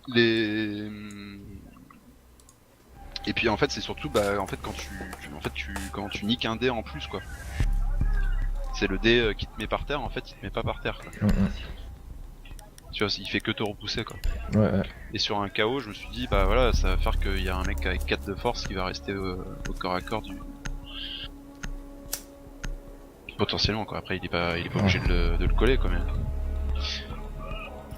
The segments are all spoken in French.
les et puis en fait c'est surtout en fait quand tu niques un dé en plus quoi. C'est le dé qui te met par terre, en fait il te met pas par terre quoi. Tu vois, il fait que te repousser quoi. Ouais. Et sur un KO, je me suis dit bah voilà, ça va faire qu'il y a un mec avec 4 de force qui va rester au corps à corps du. Potentiellement quoi, après il est pas obligé de le coller quand même.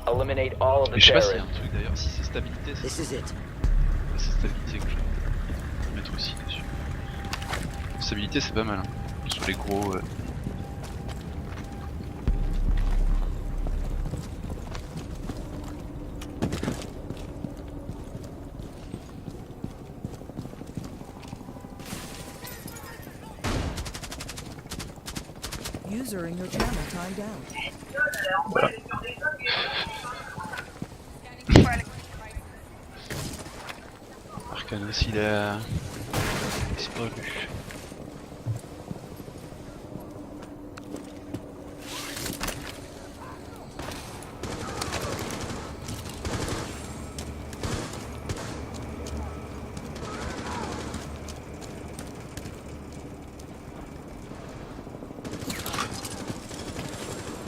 Eliminate all of the Et je sais pas s'il y a terrorists. un truc d'ailleurs, si c'est stabilité, This is it. c'est stabilité que je vais mettre aussi dessus. Stabilité c'est pas mal hein. Sur les gros. User in your channel timed out. Arcanos il a disparu.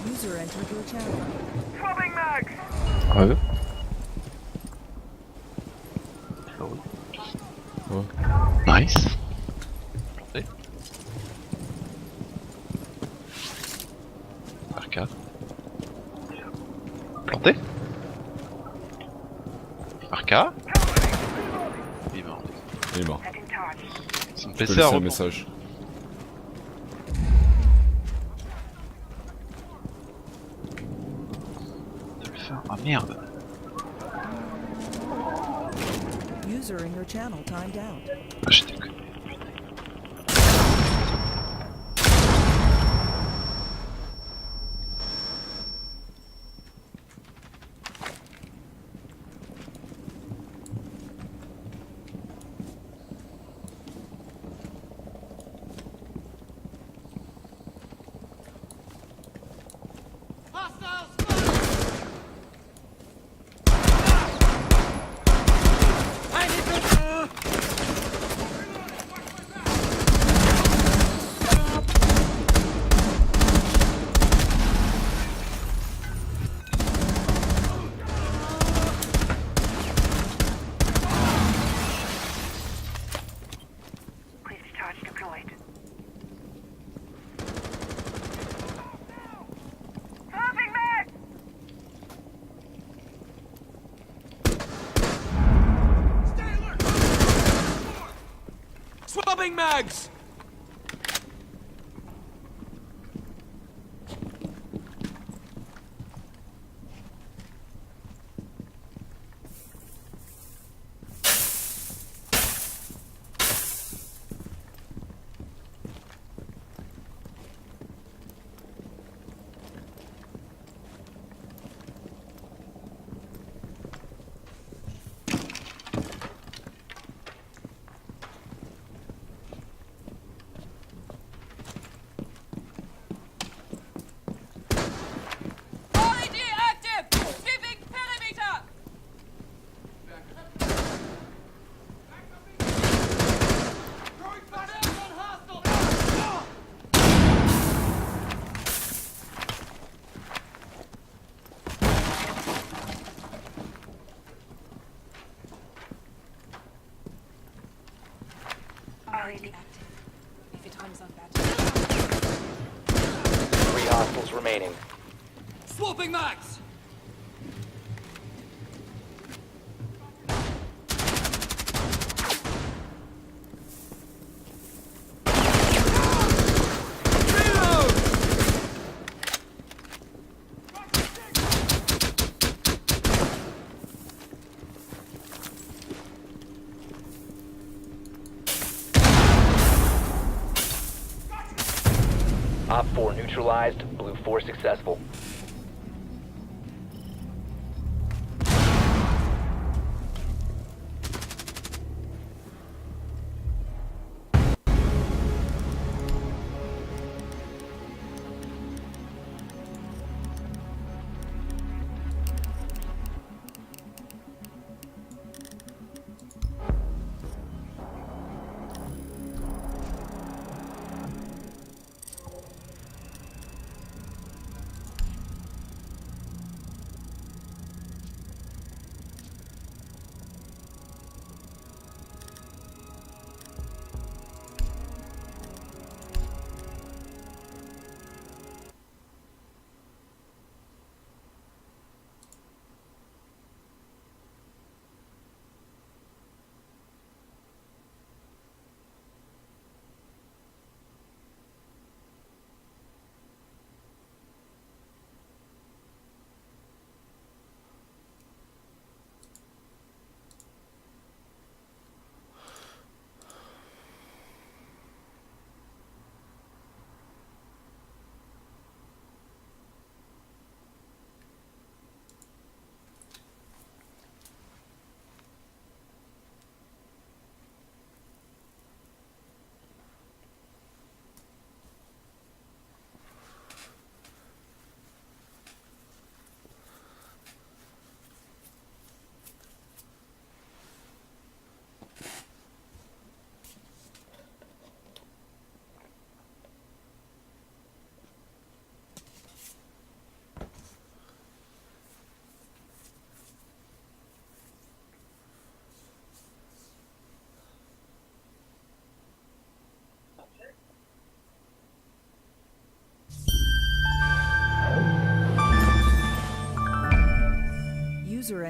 User entered your channel. Ouais. Nice. Planté. Arcade. Planté. Arca. Il est mort. Il est mort. Son Je peux PC a laisser un repos. message. De le faire. Ah merde. User in your channel timed out. Ah, j'ai déconné. Swapping mags! LED active! Sweeping perimeter! LED active. If it runs on battery. 3 hostiles remaining. Swapping mags! Reload! Op 4 neutralized. Blue 4 successful.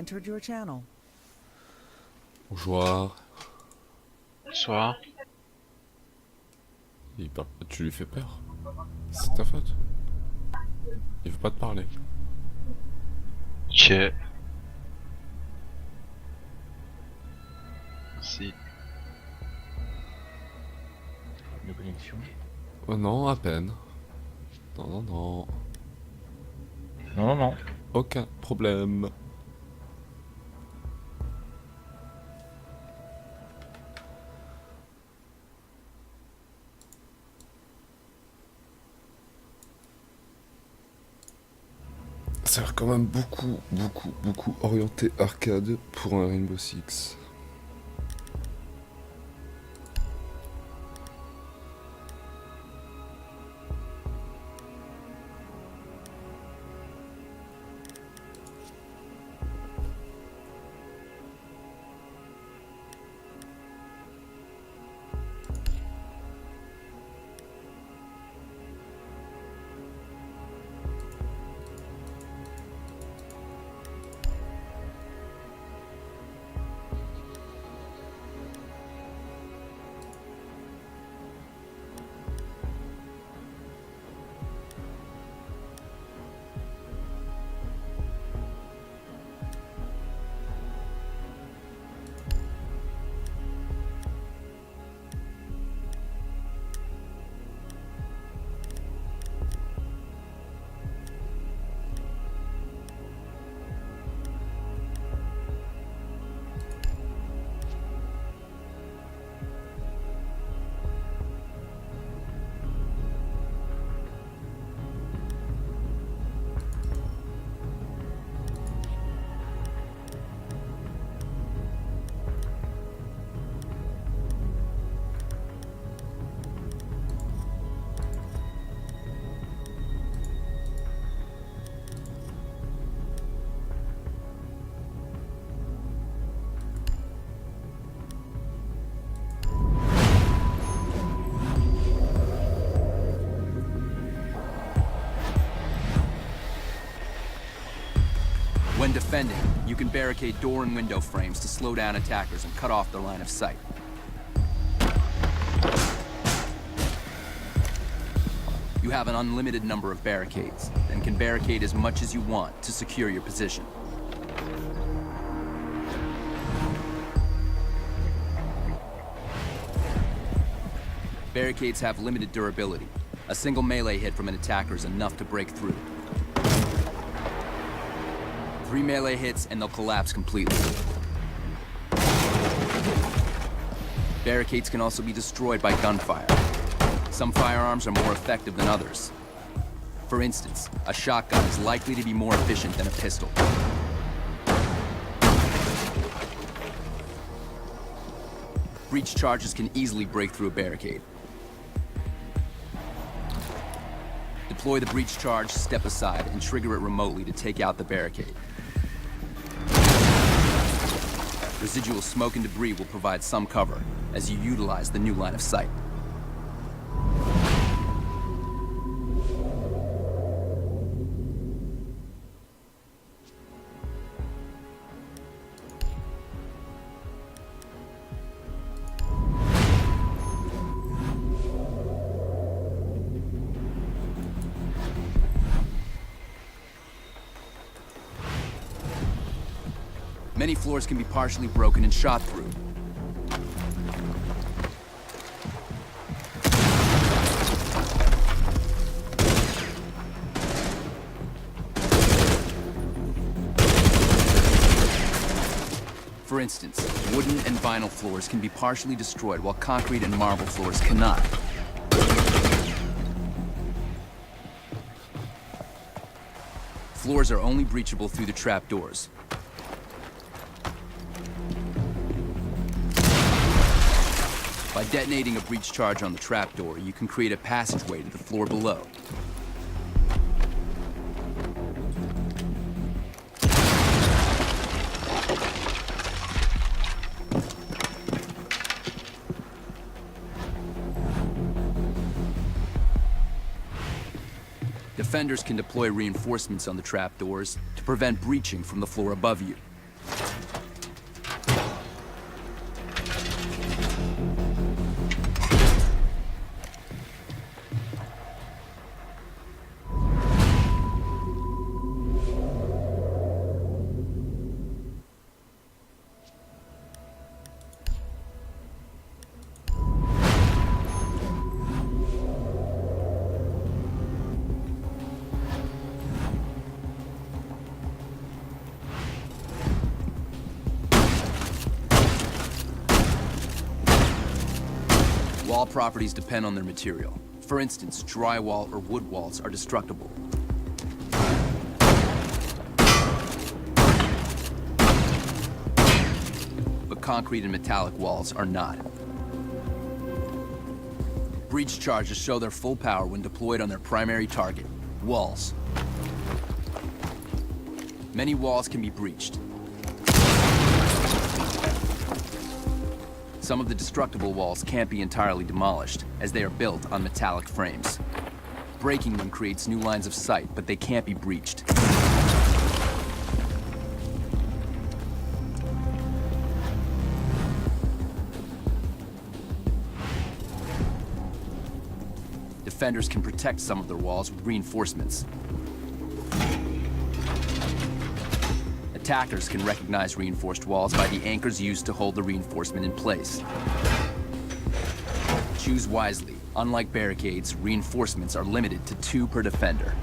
entered your channel. Bonjour. Bonsoir. Tu lui fais peur. C'est ta faute. Il veut pas te parler. Ok. Merci. De connexion. Oh non, à peine. Non, non, non. Non, non, non. Aucun problème. Ça a l'air quand même beaucoup orienté arcade pour un Rainbow Six. When defending, you can barricade door and window frames to slow down attackers and cut off their line of sight. You have an unlimited number of barricades, and can barricade as much as you want to secure your position. Barricades have limited durability. A single melee hit from an attacker is enough to break through. 3 melee hits and they'll collapse completely. Barricades can also be destroyed by gunfire. Some firearms are more effective than others. For instance, a shotgun is likely to be more efficient than a pistol. Breach charges can easily break through a barricade. Deploy the breach charge, step aside, and trigger it remotely to take out the barricade. Residual smoke and debris will provide some cover as you utilize the new line of sight. Many floors can be partially broken and shot through. For instance, wooden and vinyl floors can be partially destroyed while concrete and marble floors cannot. Floors are only breachable through the trapdoors. By detonating a breach charge on the trapdoor, you can create a passageway to the floor below. Defenders can deploy reinforcements on the trapdoors to prevent breaching from the floor above you. Wall properties depend on their material. For instance, drywall or wood walls are destructible. But concrete and metallic walls are not. Breach charges show their full power when deployed on their primary target, walls. Many walls can be breached. Some of the destructible walls can't be entirely demolished, as they are built on metallic frames. Breaking them creates new lines of sight, but they can't be breached. Defenders can protect some of their walls with reinforcements. Attackers can recognize reinforced walls by the anchors used to hold the reinforcement in place. Choose wisely. Unlike barricades, reinforcements are limited to 2 per defender.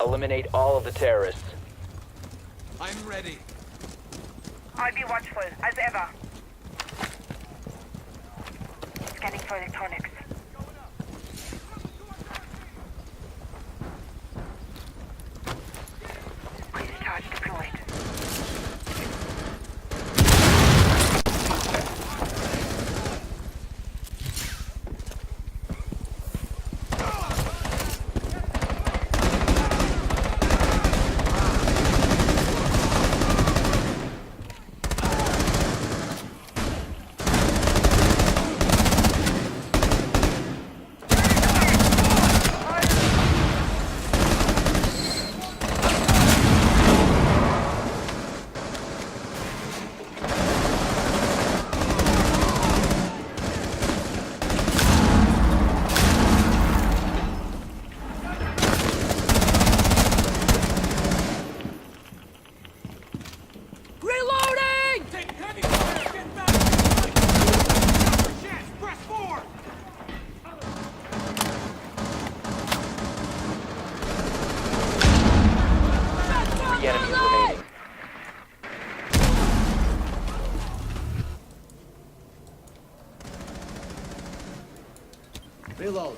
Eliminate all of the terrorists. I'm ready. I'll be watchful, as ever. Scanning for electronics. Quick charge deployed. Reloading! Take heavy fire! Get back! Chance, press forward! The enemies remaining. Reload.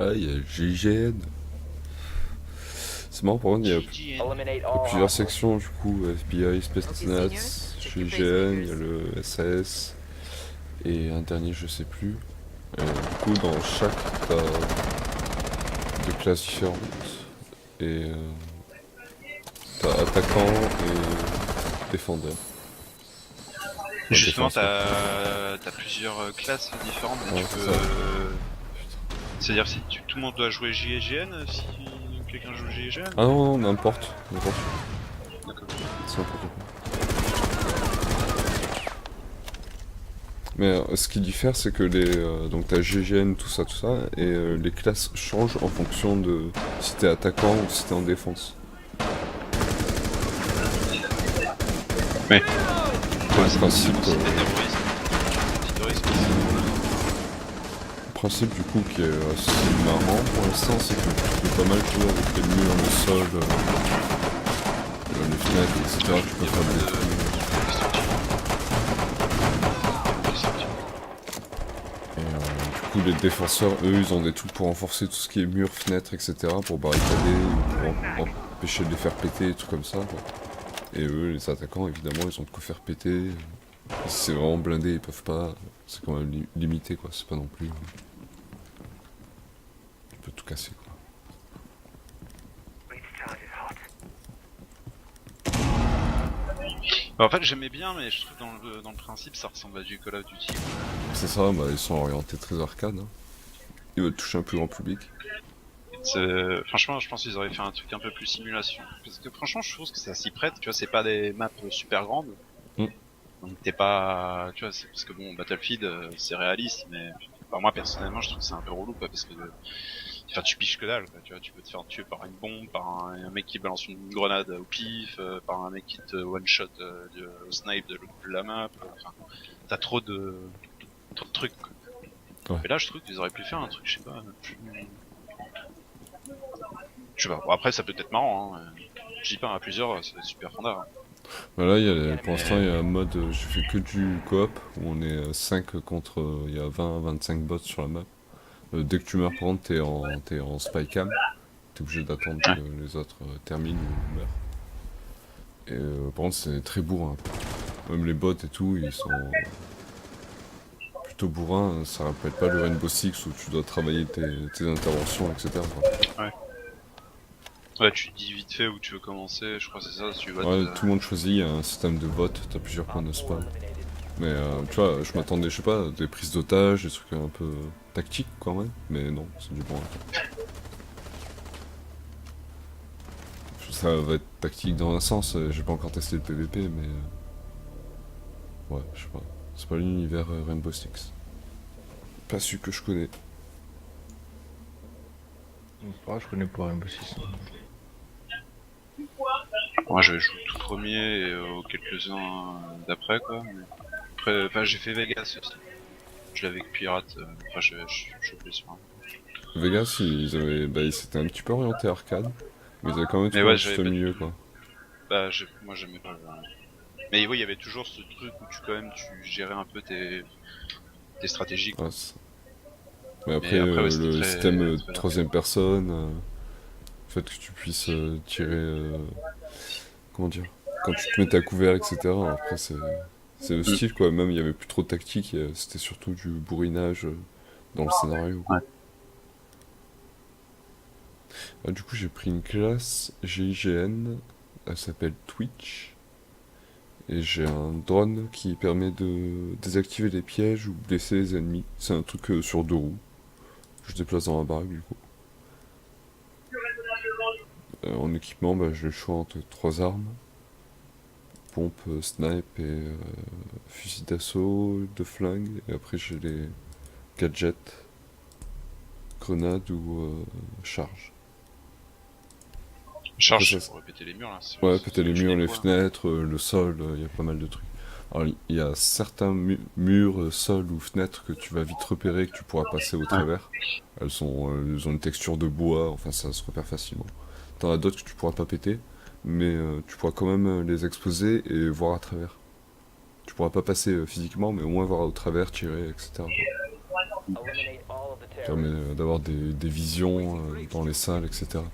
Ah, il y a GIGN. C'est marrant, par contre, il y a Eliminate all plusieurs hostiles. sections, du coup, FBI, Space Nats, GIGN, il y a le SAS, et un dernier, je sais plus. Et du coup, dans chaque, t'as des classes différentes. Et t'as attaquant et défendeur. Justement, défenseur. t'as plusieurs classes différentes, mais Ouais, tu c'est peux. ça. C'est-à-dire, si tout le monde doit jouer JGN, si quelqu'un joue JGN. Ah non, non, n'importe. N'importe. D'accord. C'est n'importe quoi. Mais ce qui diffère, c'est que donc t'as GGN, tout ça, et les classes changent en fonction de si t'es attaquant ou si t'es en défense. Ouais, Le principe, si t'es terroriste, le principe du coup qui est assez marrant pour l'instant, c'est que tu peux pas mal jouer avec les murs, le sol, les fenêtres, etc. Tu peux faire des trucs. Et du coup, les défenseurs, eux, ils ont des trucs pour renforcer tout ce qui est murs, fenêtres, etc. pour barricader, pour empêcher de les faire péter, des trucs comme ça, quoi. Et eux, les attaquants, évidemment, ils ont de quoi faire péter. Et si c'est vraiment blindé, ils peuvent pas. C'est quand même limité, quoi. C'est pas non plus. Tu peux tout casser, quoi. Bah, en fait, j'aimais bien, mais je trouve dans le principe, ça ressemble à du Call of Duty. C'est ça, bah, ils sont orientés très arcade. Hein. Ils veulent toucher un plus grand public. Franchement, je pense qu'ils auraient fait un truc un peu plus simulation. Parce que franchement, je trouve que ça s'y prête. Tu vois, c'est pas des maps super grandes. Mm. Donc t'es pas, tu vois, c'est parce que bon, Battlefield, c'est réaliste, mais enfin, moi personnellement, je trouve que c'est un peu relou, quoi, parce que enfin, tu piches que dalle, quoi, tu vois, tu peux te faire tuer par une bombe, par un mec qui balance une grenade au pif, par un mec qui te one shot au snipe de l'autre bout de la map. Enfin, t'as trop de trucs. Quoi. Ouais. Et là, je trouve qu'ils auraient pu faire un truc, je sais pas, plus... Je sais pas. Bon, après, ça peut être marrant. Hein. Je dis pas à plusieurs, c'est super fandard. Hein. Voilà, pour l'instant, il y a un mode, je fais que du coop, où on est 5 contre, il y a 20-25 bots sur la map. Dès que tu meurs, par contre, t'es en spy cam. T'es obligé d'attendre que les autres terminent ou meurent. Et par contre, c'est très bourrin. Même les bots et tout, ils sont plutôt bourrins. Ça rappelle pas le Rainbow Six où tu dois travailler tes interventions, etc. quoi. Ouais, tu dis vite fait où tu veux commencer, je crois que c'est ça, si tu vas Ouais, tout le monde choisit, il y a un système de vote, t'as plusieurs points de spawn. Mais tu vois, je m'attendais, je sais pas, des prises d'otages, des trucs un peu tactiques quand même, mais non, c'est du bon. Ça va être tactique dans un sens, j'ai pas encore testé le PVP, mais... ouais, je sais pas. C'est pas l'univers Rainbow Six. Pas celui que je connais. Je connais pas Rainbow Six. Moi, je joue tout premier et quelques-uns d'après, quoi. Mais... après, enfin, j'ai fait Vegas aussi. Je l'avais avec Pirate, enfin, je chopé sur un... Vegas, ils avaient... bah, ils s'étaient un petit peu orientés arcade, mais ils avaient quand même Mais trouvé ouais, un juste milieu, quoi. Bah, moi, j'aimais pas. Mais oui, il y avait toujours ce truc où tu gérais un peu tes stratégies, quoi. Ouais, mais après, ouais, le très- système très troisième personne, Le fait que tu puisses tirer... comment dire? Quand tu te mets à couvert, etc. Après, c'est le style, quoi. Même, il y avait plus trop de tactique, c'était surtout du bourrinage dans le scénario. Ouais. Ah, du coup, j'ai pris une classe GIGN, elle s'appelle Twitch, et j'ai un drone qui permet de désactiver les pièges ou blesser les ennemis. C'est un truc sur 2 roues. Je déplace dans la baraque, du coup. En équipement, bah, j'ai le choix entre 3 armes. Pompe, snipe et fusil d'assaut, 2 flingues, et après j'ai les gadgets, grenades ou charge. Charge Après, ça, pour répéter les murs là. ouais, péter les murs, les quoi. fenêtres, le sol, il y a pas mal de trucs. Alors il y a certains murs, sols ou fenêtres que tu vas vite repérer, que tu pourras passer au travers. Elles ont une texture de bois, enfin ça se repère facilement. T'en as d'autres que tu pourras pas péter, mais tu pourras quand même les exposer et voir à travers. Tu pourras pas passer physiquement, mais au moins voir au travers, tirer, etc. Eliminate all of the Ça permet terrorists. d'avoir des visions dans les salles, etc. quoi.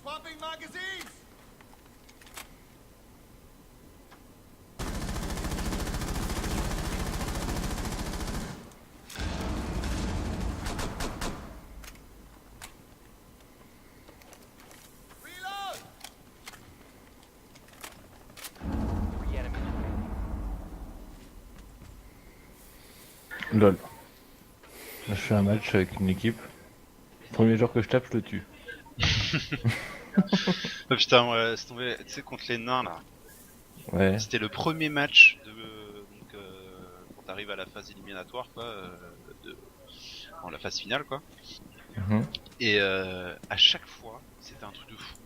Swapping magazines! Reload! 3 enemies remaining. Lol. Là, je fais un match avec une équipe. Premier joueur que je tape, je le tue. Oh putain, ouais, laisse tomber. Tu sais, contre les nains là. Ouais. C'était le premier match de. Donc, quand t'arrives à la phase éliminatoire, quoi. En la phase finale, quoi. Mhm. Et à chaque fois, c'était un truc de fou.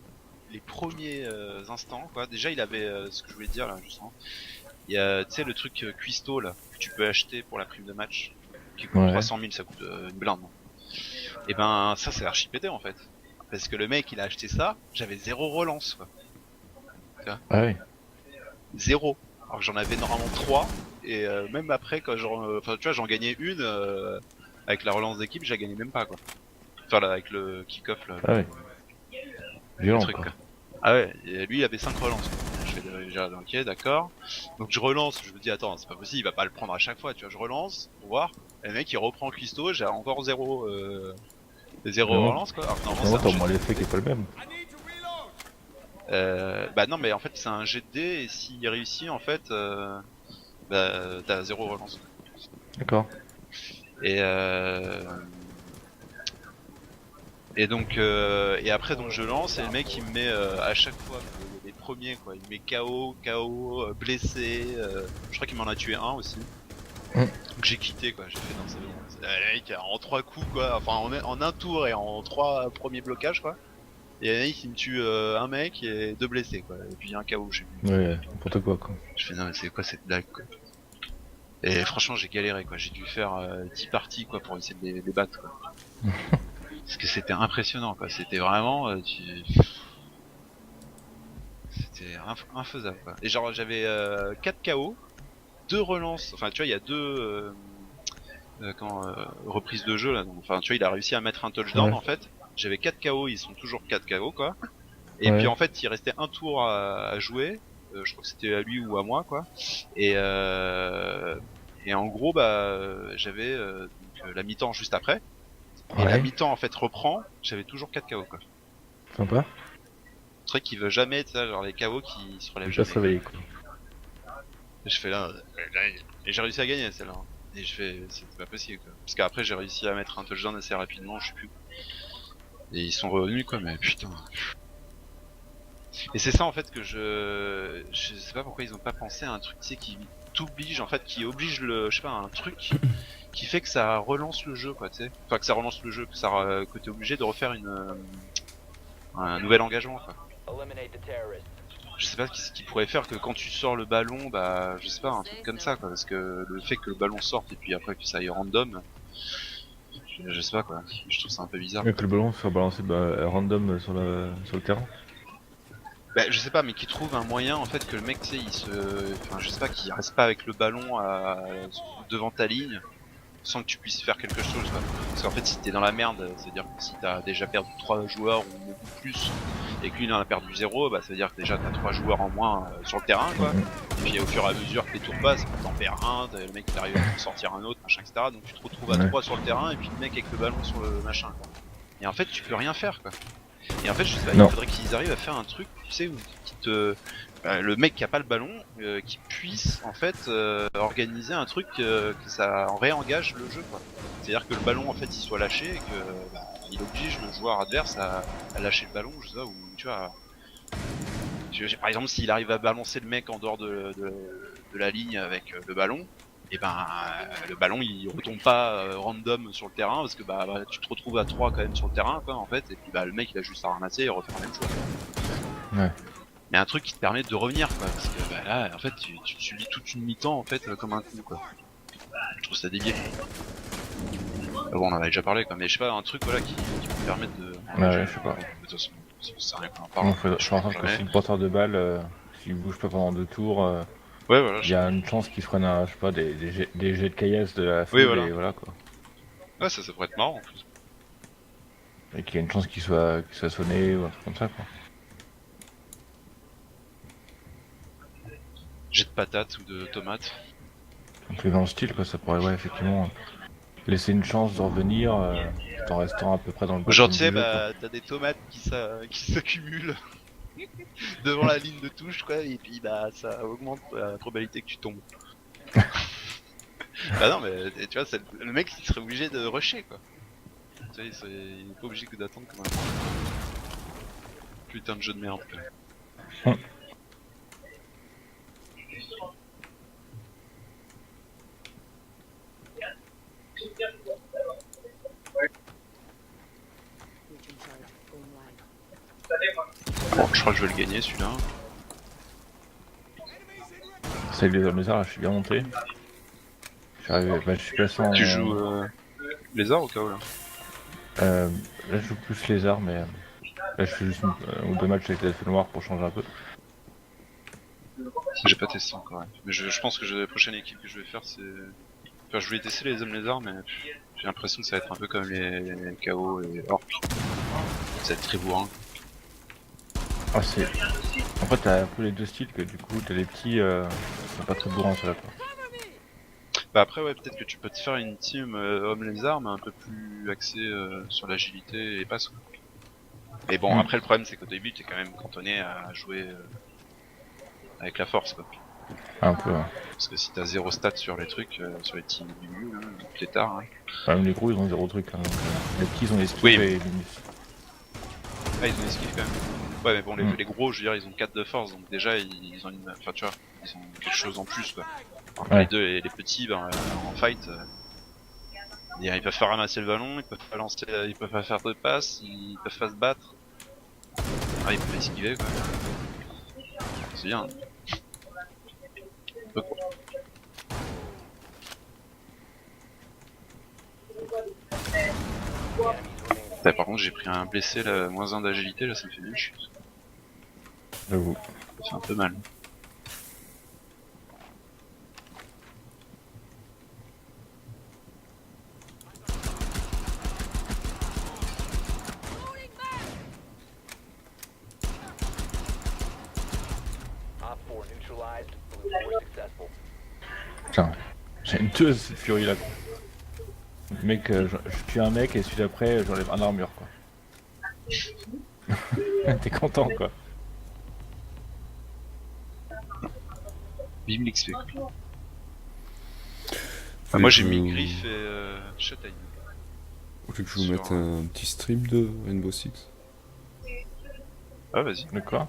Les premiers instants, quoi. Déjà, il avait ce que je voulais dire là, justement. Il y a, tu sais, le truc cuistot là que tu peux acheter pour la prime de match, qui coûte Ouais. 300 000, ça coûte une blinde. Et ben, ça, c'est archi pété en fait. Parce que le mec, il a acheté ça, j'avais 0 relance, quoi. Ah ouais. 0. Alors que j'en avais normalement 3. Et même après, quand enfin, tu vois, j'en gagnais une avec la relance d'équipe, j'ai gagné même pas, quoi. Enfin, là, avec le kick-off, là. Ah ouais. Le Violent truc, quoi. quoi. Ah ouais, et lui il avait 5 relances. Quoi. Je fais ok, d'accord. Donc je relance, je me dis attends, c'est pas possible, il va pas le prendre à chaque fois, tu vois, je relance pour voir. Et le mec il reprend cuistot, j'ai encore 0 Vraiment relance quoi. Alors que normalement Vraiment, c'est t'as un au moins jet l'effet qui est pas le même. I need to reload! bah non mais en fait c'est un jet de dés et s'il réussit en fait bah t'as 0 relance. D'accord. Et donc et après donc je lance et le mec il me met à chaque fois les premiers quoi, il me met KO, blessé, je crois qu'il m'en a tué un aussi. Mm. Donc j'ai quitté quoi, j'ai fait non c'est bon. Le mec en 3 coups quoi, enfin en un tour et en 3 premiers blocages quoi. Et un mec il me tue un mec et 2 blessés quoi, et puis un KO j'ai vu. Ouais, n'importe quoi quoi. Je fais non mais c'est quoi cette blague quoi. Et franchement j'ai galéré quoi, j'ai dû faire 10 parties quoi pour essayer de les battre quoi. Parce que c'était impressionnant quoi, c'était vraiment c'était infaisable quoi. Et genre j'avais 4 KO, 2 relances, enfin tu vois il y a 2 reprises de jeu là, donc, enfin tu vois il a réussi à mettre un touchdown Ouais. en fait. J'avais 4 KO, ils sont toujours 4 KO quoi. Et Ouais. puis en fait il restait un tour à jouer, je crois que c'était à lui ou à moi quoi. Et en gros bah j'avais donc, la mi-temps juste après. Et la Ouais. mi-temps en fait reprend, j'avais toujours 4 KO quoi. Sympa. Le truc qui veut jamais, tu sais, genre les KO qui se relèvent Je vais pas se jamais. réveiller quoi. Et je fais là, et j'ai réussi à gagner celle-là. Et je fais, c'est pas possible quoi. Parce qu'après j'ai réussi à mettre un touchdown assez rapidement, je sais plus. Et ils sont revenus quoi, mais putain. Et c'est ça en fait que je sais pas pourquoi ils ont pas pensé à un truc tu sais qui t'oblige en fait, qui oblige le, je sais pas, un truc qui fait que ça relance le jeu quoi, tu sais. Enfin que ça relance le jeu, que t'es obligé de refaire un nouvel engagement quoi. Eliminate the terrorists. Je sais pas ce qui pourrait faire que quand tu sors le ballon, bah je sais pas, un truc comme ça quoi, parce que le fait que le ballon sorte et puis après que ça aille random, je sais pas quoi, je trouve ça un peu bizarre. Que le ballon soit balancé random sur le terrain. Bah je sais pas, mais qui trouve un moyen en fait que le mec tu sais enfin je sais pas, qu'il reste pas avec le ballon devant ta ligne sans que tu puisses faire quelque chose quoi. Parce qu'en fait si t'es dans la merde, c'est-à-dire que si t'as déjà perdu 3 joueurs ou beaucoup plus et que lui il en a perdu 0, bah ça veut dire que déjà t'as 3 joueurs en moins sur le terrain quoi. Et puis au fur et à mesure que les tours passent, t'en perds un, le mec il arrive à en sortir un autre, machin, etc. Donc tu te retrouves à 3 sur le terrain et puis le mec avec le ballon sur le machin quoi. Et en fait tu peux rien faire quoi. Et en fait je sais pas, il faudrait qu'ils arrivent à faire un truc, tu sais, qui te... le mec qui a pas le ballon, qui puisse en fait organiser un truc que ça réengage le jeu quoi. C'est-à-dire que le ballon en fait il soit lâché et que il oblige le joueur adverse à lâcher le ballon, je sais pas, ou tu vois. Par exemple s'il arrive à balancer le mec en dehors de la ligne avec le ballon, et ben le ballon il retombe pas random sur le terrain parce que tu te retrouves à 3 quand même sur le terrain quoi en fait, et puis le mec il a juste à ramasser et refaire la même chose. Ouais. Mais un truc qui te permet de revenir quoi, parce que là en fait tu subis toute une mi-temps en fait comme un coup quoi. Je trouve ça débile. Bon on en avait déjà parlé quoi, mais je sais pas, un truc voilà qui me permette de... Ouais, je sais pas. De toute façon, ça rien qu'on en parle. Je suis en train que si le porteur de balle, s'il bouge pas pendant 2 tours, ouais voilà. il y a une chance qu'il se prenne je sais pas, des jets de caillasse de la foule, oui, voilà. Et voilà quoi. Ouais ça pourrait être marrant en plus. Et qu'il y a une chance qu'il soit sonné ou un truc comme ça quoi. Jet de patates ou de tomates. Un truc dans le style quoi, ça pourrait effectivement laisser une chance de revenir tout en restant à peu près dans le Genre bottom tu sais du jeu, quoi. t'as des tomates qui s'accumulent devant la ligne de touche quoi, et puis ça augmente la probabilité que tu tombes. Bah non mais tu vois le mec il serait obligé de rusher quoi. Tu sais il est pas obligé que d'attendre comme un putain de jeu de merde quoi. Bon, je crois que je vais le gagner celui-là. Salut les hommes lézards, là je suis bien monté. Je suis passé en... Tu joues lézard au cas où là? Là je joue plus lézard, mais là je fais juste ou 2 matchs avec les elfes noirs pour changer un peu. J'ai pas testé encore, ouais. Mais je pense que la prochaine équipe que je vais faire c'est... Enfin je voulais tester les hommes lézards mais j'ai l'impression que ça va être un peu comme les KO et orques. Ça va être très bourrin. Ah c'est... En fait t'as un peu les deux styles, que du coup t'as les petits qui sont pas très bourrins ceux-là quoi. Bah après ouais peut-être que tu peux te faire une team homme lézard mais un peu plus axée sur l'agilité et passe quoi. Mais bon après le problème c'est qu'au début t'es quand même cantonné à jouer avec la force quoi. Un peu, ouais. Parce que si t'as 0 stats sur les trucs, sur les teams du milieu, hein, les tard, hein. Enfin, même les gros ils ont 0 truc, hein, donc, les petits ils ont les skills Oui. et les bonus. Ah ils ont des skills quand même. Ouais mais bon les gros je veux dire ils ont 4 de force donc déjà ils ont une... Enfin tu vois, ils ont quelque chose en plus quoi. Ouais. Les deux et les petits en fight, ils peuvent faire ramasser le ballon, ils peuvent pas lancer, ils peuvent pas faire de passes, ils peuvent pas se battre. Ah ils peuvent esquiver quoi. C'est bien. Bah, par contre, j'ai pris un blessé, là, moins 1 d'agilité, là, ça me fait bien chier. J'avoue. Ça fait un peu mal. Op 4 neutralized. Blue 4 successful. Tiens, j'ai une tueuse cette furie là. Mec, je tue un mec et celui d'après j'enlève un armure quoi. T'es content quoi. Bim l'XP. Vous Moi voulez j'ai que mis je- Griff et Shuteye. Vous voulez que je vous sur mette un petit stream de Rainbow Six? Ah vas-y. D'accord.